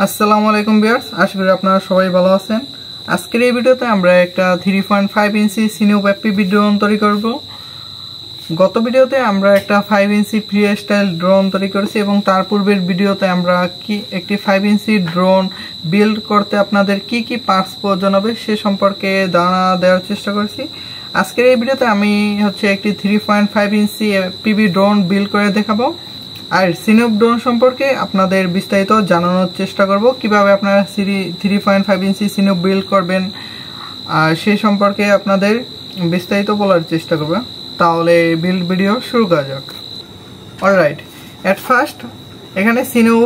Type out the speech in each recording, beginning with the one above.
আসসালামু আলাইকুম ভিউয়ার্স, আশা করি আপনারা সবাই ভালো আছেন। আজকের এই ভিডিওতে আমরা একটা 3.5 ইঞ্চি সিনিও FPV ড্রোন তৈরি করব। গত ভিডিওতে আমরা একটা 5 ইঞ্চি ফ্রি স্টাইল ড্রোন তৈরি করেছি এবং তার পূর্বের ভিডিওতে আমরা একটি 5 ইঞ্চি ড্রোন বিল্ড করতে আপনাদের কি কি পার্টস প্রয়োজন হবে সে সম্পর্কে ধারণা দেওয়ার চেষ্টা করেছি। আজকের এই ভিডিওতে আমি একটি 3.5 ইঞ্চি FPV ড্রোন বিল্ড করে দেখাবো আর সিনিও ড্রোন সম্পর্কে আপনাদের বিস্তারিত জানানোর চেষ্টা করব, কিভাবে আপনারা 3.5 ইঞ্চি সিনিও বিল্ড করবেন আর সেই সম্পর্কে আপনাদের বিস্তারিত বলার চেষ্টা করব। তাহলে বিল্ড ভিডিও শুরু করা যাক। অলরাইট, এট ফার্স্ট এখানে সিনিও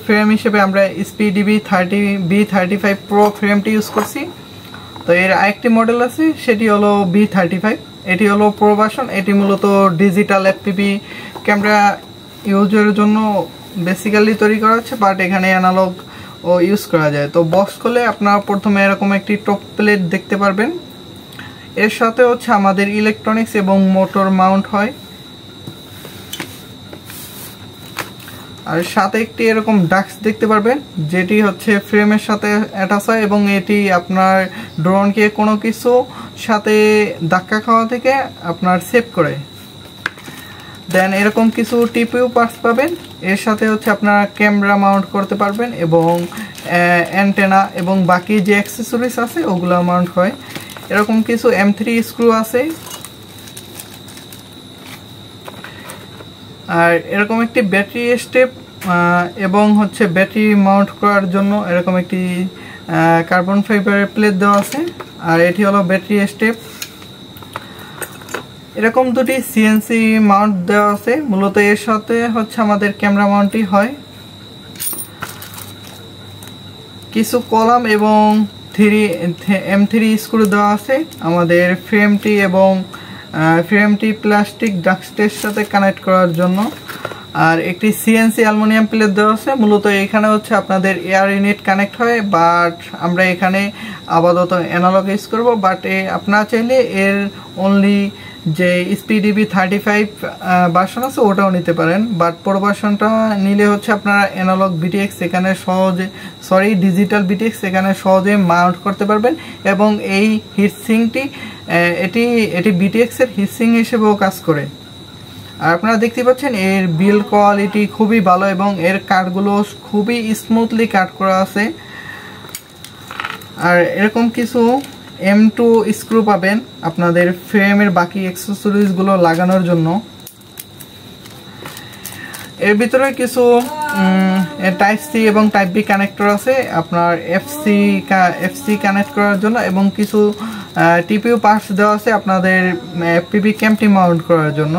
ফ্রেম হিসেবে আমরা SPDB-30B35 প্রো ফ্রেমটি ইউজ করছি। তো এর আরেকটি মডেল আছে, সেটি হলো B35। এটি হলো প্রো ভার্সন। এটি মূলত ডিজিটাল FPV ক্যামেরা ইউজের জন্য বেসিক্যালি তৈরি করা হচ্ছে, বাট এখানে অ্যানালগ ও ইউজ করা যায়। তো বক্স করলে আপনারা প্রথমে এরকম একটি টপ প্লেট দেখতে পারবেন। এর সাথে আমাদের ইলেকট্রনিক্স এবং মোটর মাউন্ট হয়, আর সাথে একটি এরকম ডাক্স দেখতে পারবেন যেটি ফ্রেমের সাথে অ্যাটাচ হয় এবং এটি আপনার ড্রোনকে কোনো কিছু সাথে ধাক্কা খাওয়া থেকে আপনার সেভ করে। দেন এরকম কিছু টিপিউ পার্টস পাবেন। এর সাথে আপনারা ক্যামেরা মাউন্ট করতে পারবেন এবং অ্যান্টেনা এবং বাকি যে অ্যাক্সেসরিজ আছে ওগুলো মাউন্ট হয়। এরকম কিছু M3 স্ক্রু আছে, আর এরকম একটি ব্যাটারি স্টেপ এবং ব্যাটারি মাউন্ট করার জন্য এরকম একটি কার্বন ফাইবারের প্লেট দেওয়া আছে, আর এটি হলো ব্যাটারি স্টেপ। এরকম দুটি CNC মাউন্ট দেওয়া আছে। মূলত এর সাথে আমাদের ক্যামেরা মাউন্টই হয়। কিছু কলাম এবং M3 স্ক্রু দেওয়া আছে আমাদের ফ্রেমটি প্লাস্টিক ডাক্সটের সাথে কানেক্ট করার জন্য, আর একটি CNC অ্যালুমিনিয়াম প্লেট দেওয়া আছে। মূলত এখানে আপনাদের এয়ার ইউনিট কানেক্ট হয়, বাট আমরা এখানে আপাতত অ্যানালগ ইউজ করব। বাট আপনারা চাইলে এর অনলি যে SPDB-35 ভার্সন আছে ওটাও নিতে পারেন, বাট প্রো ভার্সনটা নিলে আপনারা অ্যানালগ BTX এখানে ডিজিটাল BTX এখানে সহজে মাউন্ট করতে পারবেন। এবং এই হিটসিংটি এটি BTX এর হিটসিং হিসেবেও কাজ করে। আর আপনারা দেখতে পাচ্ছেন এর বিল্ড কোয়ালিটি খুবই ভালো এবং এর কাটগুলো খুবই স্মুথলি কাট করা আছে। আর এরকম কিছু M2 স্ক্রু পাবেন আপনাদের ফ্রেমের বাকি অ্যাক্সেসরিজ গুলো লাগানোর জন্য। এর ভিতরে কিছু টাইপ C এবং টাইপ B কানেক্টর আছে আপনার FC কানেক্ট করার জন্য, এবং কিছু TPU পার্টস দেওয়া আছে আপনাদের FPV ক্যামটি মাউন্ট করার জন্য।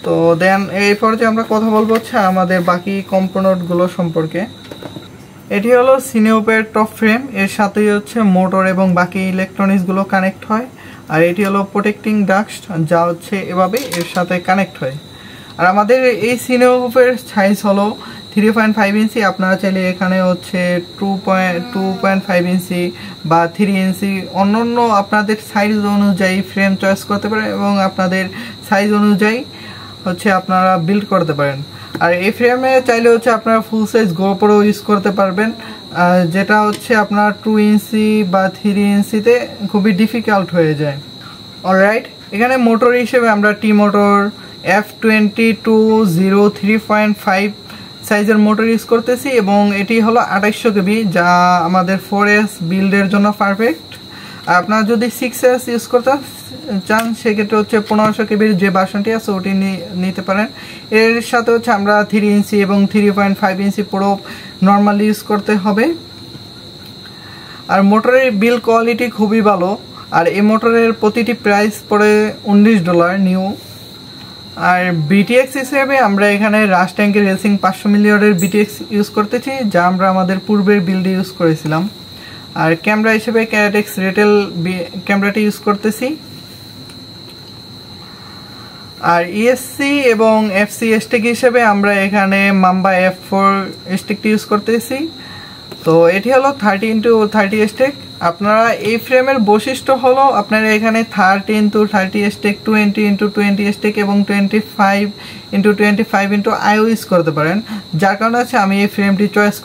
তো দেন এই পর্যায়ে আমরা কথা বলবো আমাদের বাকি কম্পোনেন্ট গুলো সম্পর্কে। এটি হলো সিনিওপের টপ ফ্রেম। এর সাথেই মোটর এবং বাকি ইলেকট্রনিক্স গুলো কানেক্ট হয়, আর এটি হলো প্রোটেক্টিং ডাক্ট যা এভাবে এর সাথে কানেক্ট হয়। আর আমাদের এই সিনিওপের সাইজ হলো 3.5 ইঞ্চি। আপনারা চাইলে এখানে 2.5 ইঞ্চি বা 3 ইঞ্চি অন্যান্য আপনাদের সাইজ অনুযায়ী ফ্রেম চয়েস করতে পারেন এবং আপনাদের সাইজ অনুযায়ী আপনারা বিল্ড করতে পারেন। আর এই ফ্রেমে চাইলে আপনারা ফুল সাইজ গোপ্রো ইউজ করতে পারবেন, যেটা আপনার 2 ইঞ্চি বা 3 ইঞ্চিতে খুবই ডিফিকাল্ট হয়ে যায়। অলরাইট, এখানে মোটর হিসেবে আমরা টি মোটর F2203.5 সাইজের মোটর ইউজ করতেছি এবং এটি হলো 2800 কেবি, যা আমাদের 4S বিল্ডের জন্য পারফেক্ট। আর আপনারা যদি 6S ইউজ করতে চান সেক্ষেত্রে 1500 কেবির যে ভার্সনটি আছে ওটি নিতে পারেন। এর সাথে আমরা 3 ইঞ্চি এবং 3.5 ইঞ্চি পুরো নর্মালি ইউজ করতে হবে। আর মোটরের বিল্ড কোয়ালিটি খুবই ভালো, আর এই মোটরের প্রতিটি প্রাইস পড়ে $19 নিউ। আর BTX হিসেবে আমরা এখানে রাশ ট্যাঙ্কের রেসিং 500 মিলিয়নের BTX ইউজ করতেছি, যা আমরা আমাদের পূর্বের বিল্ডে ইউজ করেছিলাম। আর ক্যামেরা হিসেবে Cadet-X রেটেল ক্যামেরাটি ইউজ করতেছি। আর ESC এবং FC স্টিক হিসেবে আমরা এখানে মাম্বা F4 স্টিকটি ইউজ করতেছি। তো এটি হলো 30x30 স্টিক। আপনারা এই ফ্রেমের বৈশিষ্ট্য হলো আপনারা এখানে 30x30 স্টেক, 20x20 স্টেক এবং 25x25 আইও ইউজ করতে পারেন। যার কারণে হচ্ছে আমি এই ফ্রেমটি চয়েস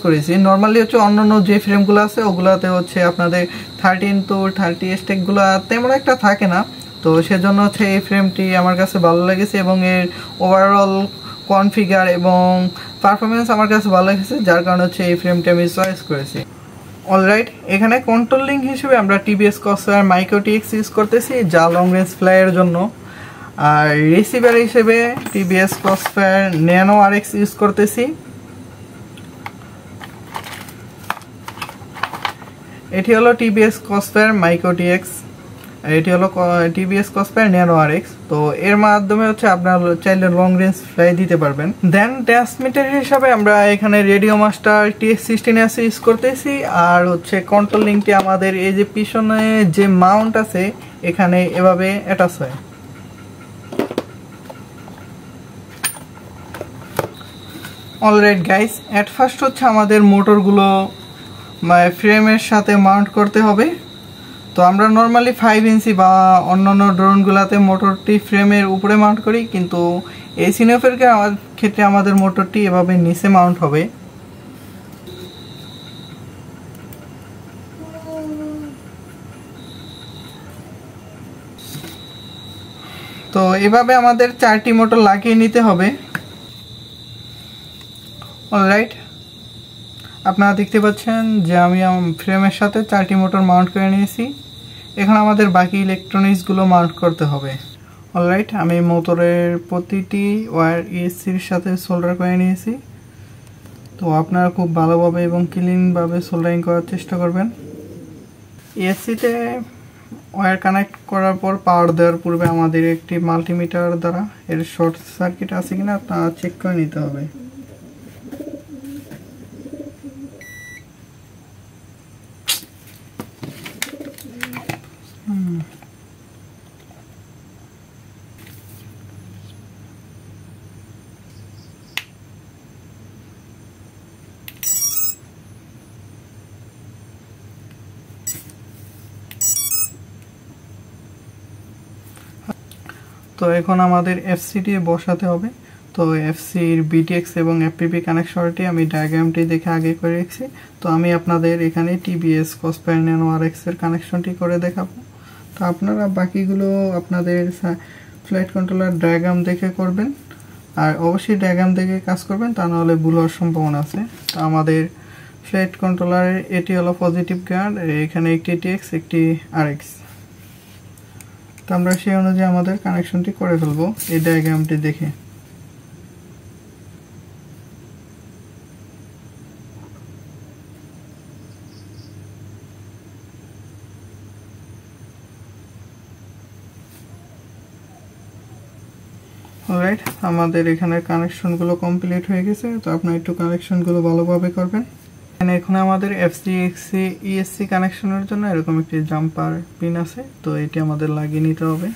করেছি। নর্মালি হচ্ছে অন্যান্য যে ফ্রেমগুলো আছে ওগুলোতে হচ্ছে আপনাদের 30x30 স্টেকগুলো তেমন একটা থাকে না, তো সেজন্য হচ্ছে এই ফ্রেমটি আমার কাছে ভালো লেগেছে এবং এর ওভারঅল কনফিগার এবং পারফরমেন্স আমার কাছে ভালো লেগেছে, যার কারণে হচ্ছে এই ফ্রেমটি আমি চয়েস করেছি। অলরাইট, এখানে কন্ট্রোল লিঙ্ক হিসেবে আমরা TVS Crossfire micro TX use করতেছি যা লং রেঞ্জ ফ্লাইয়ের জন্য, আর রিসিভার হিসেবে TVS Crossfire nano RX use করতেছি। এটি হলো টিভিএস ক্রসফায়ার মাইক্রো টিএক্স, এটি হলো টিভিএস ক্রসফায়ার ন্যানো আরএক্স। তো এর মাধ্যমে হচ্ছে আপনারা চাইলে লং রেঞ্জ ফ্লাই দিতে পারবেন। দেন ট্রান্সমিটার হিসাবে আমরা এখানে রেডিও মাস্টার TX16S ইউজ করতেছি, আর হচ্ছে কন্ট্রোল লিঙ্কটি আমাদের এই যে পিছনে যে মাউন্ট আছে এখানে এভাবে অ্যাটাচ হয়। অলরাইট গাইস, এট ফার্স্ট হচ্ছে আমাদের মোটরগুলো ফ্রেমের সাথে মাউন্ট করতে হবে। তো আমরা নর্মালি 5 ইঞ্চি বা অন্যান্য ড্রোনগুলোতে মোটরটি ফ্রেমের উপরে মাউন্ট করি, কিন্তু এই সিনিয়ফের ক্ষেত্রে আমাদের মোটরটি এভাবে নিচে মাউন্ট হবে। তো এভাবে আমাদের 4টি মোটর লাগিয়ে নিতে হবে। অলরাইট, আপনারা দেখতে পাচ্ছেন যে আমি ফ্রেমের সাথে 4টি মোটর মাউন্ট করে নিয়েছি। এখন আমাদের বাকি ইলেকট্রনিক্সগুলো মাউন্ট করতে হবে। অলরাইট, আমি মোটরের প্রতিটি ওয়্যার ESCর সাথে সোল্ডার করে নিয়েছি। তো আপনারা খুব ভালোভাবে এবং ক্লিনভাবে সোল্ডারিং করার চেষ্টা করবেন। ESCতে ওয়্যার কানেক্ট করার পর পাওয়ার দেওয়ার পূর্বে আমাদের একটি মাল্টিমিটার দ্বারা এর শর্ট সার্কিট আছে কিনা তা চেক করে নিতে হবে। তো এখন আমাদের এফসিটি বসাতে হবে। তো এফসির বিটিএক্স এবং এফপিপি কানেকশনটি আমি ডায়াগ্রামটি দেখে আগে করে রেখেছি। তো আমি আপনাদের এখানে টিভিএস ক্রসফায়ার ন্যানো আরএক্স এর কানেকশনটি করে দেখাবো। তো আপনারা বাকিগুলো আপনাদের ফ্লাইট কন্ট্রোলার ডায়াগ্রাম দেখে করবেন, আর অবশ্যই ডায়াগ্রাম দেখে কাজ করবেন, তা নাহলে ভুল হওয়ার সম্ভাবনা আছে। তো আমাদের ফ্লাইট কন্ট্রোলারের এটি হলো পজিটিভ গার্ড, এখানে একটি টিএক্স একটি আরএক্স। তো আমরা সেই অনুযায়ী আমাদের কানেকশনটি করে ফেলবো এই ডায়াগ্রামটি দেখে। অলরাইট, আমাদের এখানে কানেকশনগুলো কমপ্লিট হয়ে গেছে। তো আপনারা একটু কানেকশনগুলো ভালোভাবে করবেন। এখন আমাদের এফসি ESC কানেকশনের জন্য এরকম একটি জাম্পার পিন আছে, তো এটি আমাদের লাগিয়ে নিতে হবে।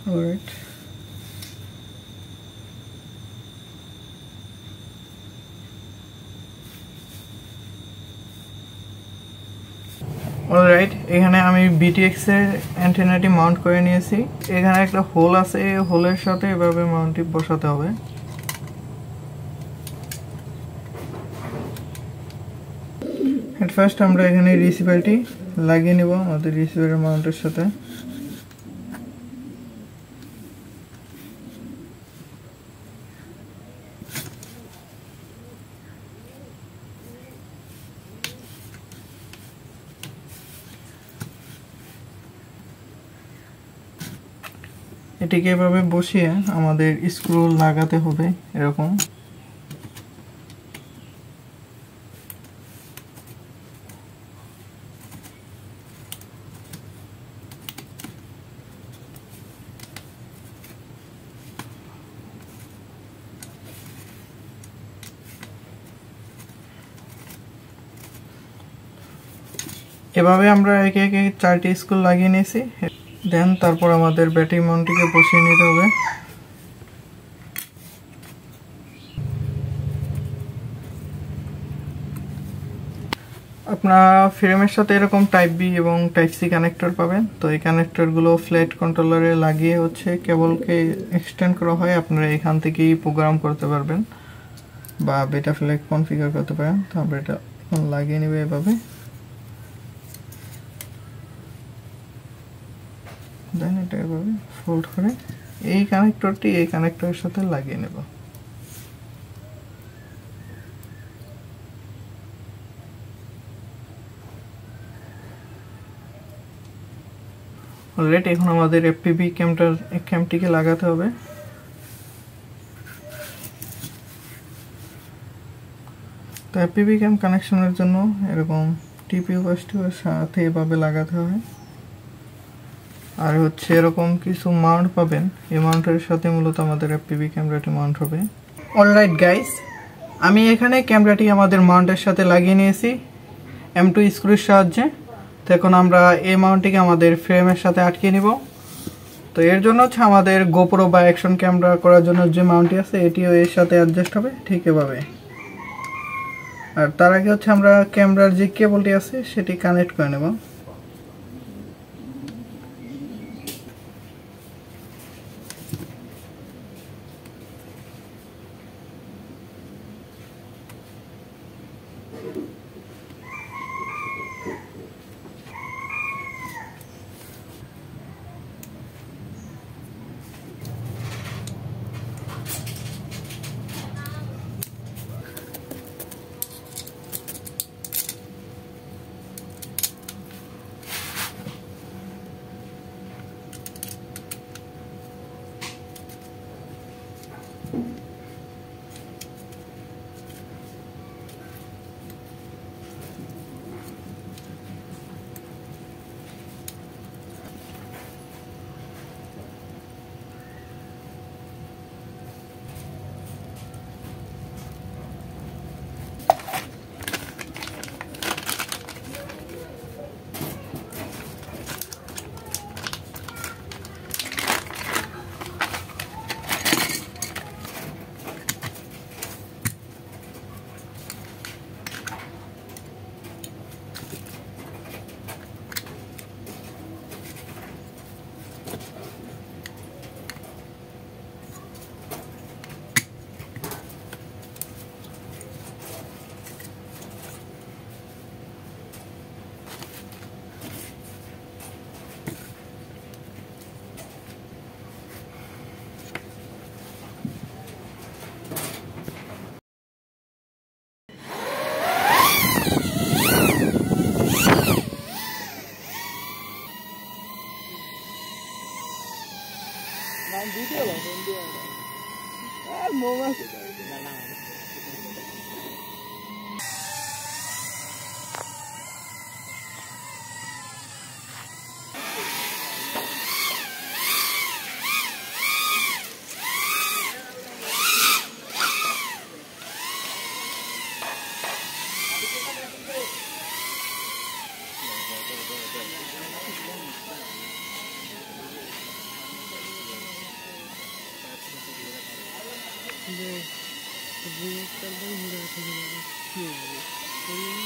অলরাইট, অলরাইট, এখানে আমি বিটিএক্স এর অ্যান্টেনাটি মাউন্ট করে নিয়েছি। এখানে একটা হোল আছে, এই হোলের সাথে এভাবে মাউন্টটি বসাতে হবে। এট ফার্স্ট আমরা এখানে রিসিভারটি লাগিয়ে নেব আমাদের রিসিভারের মাউন্টের সাথে। এটিকে এভাবে বসিয়ে আমাদের স্ক্রু লাগাতে হবে এরকম। এভাবে আমরা একে একে 4টি স্ক্রু লাগিয়ে নিয়েছি। দেন তারপর আমাদের ব্যাটারি মাউন্টটিকে বসিয়ে নিতে হবে। আপনারা ফ্রেমের সাথে এরকম টাইপ বি এবং টাইপ সি কানেক্টর পাবেন। তো এই কানেক্টরগুলো ফ্ল্যাট কন্ট্রোলারে লাগিয়ে কেবলকে এক্সটেন্ড করা হয়। আপনারা এখান থেকেই প্রোগ্রাম করতে পারবেন বা বেটা ফ্ল্যাগ কনফিগার করতে পারেন। তো আমরা এটা এখন লাগিয়ে নেব এভাবে। দেন এটা এভাবে ফোল্ড করে এই কানেক্টরটি এই কানেক্টরের সাথে লাগিয়ে নেব। অলরেডি এখন আমাদের এফপিভি ক্যামটিকে লাগাতে হবে। তো এফপিভি ক্যাম কানেকশনের জন্য এরকম টিপিউ পাশটির সাথে এভাবে লাগাতে হয়। আর এরকম কিছু মাউন্ট পাবেন, এই মাউন্টের সাথে মূলত আমাদের এফপিভি ক্যামেরাটি মাউন্ট হবে। অলরাইট গাইস, আমি এখানে ক্যামেরাটি আমাদের মাউন্টের সাথে লাগিয়ে নিয়েছি M2 স্ক্রুর সাহায্যে। তো এখন আমরা এই মাউন্টটিকে আমাদের ফ্রেমের সাথে আটকে নিব। তো এর জন্য আমাদের গোপ্রো বা অ্যাকশন ক্যামেরা করার জন্য যে মাউন্টটি আছে এটিও এর সাথে অ্যাডজাস্ট হবে ঠিক এভাবে। আর তার আগে আমরা ক্যামেরার যে কেবলটি আছে সেটি কানেক্ট করে নেব। de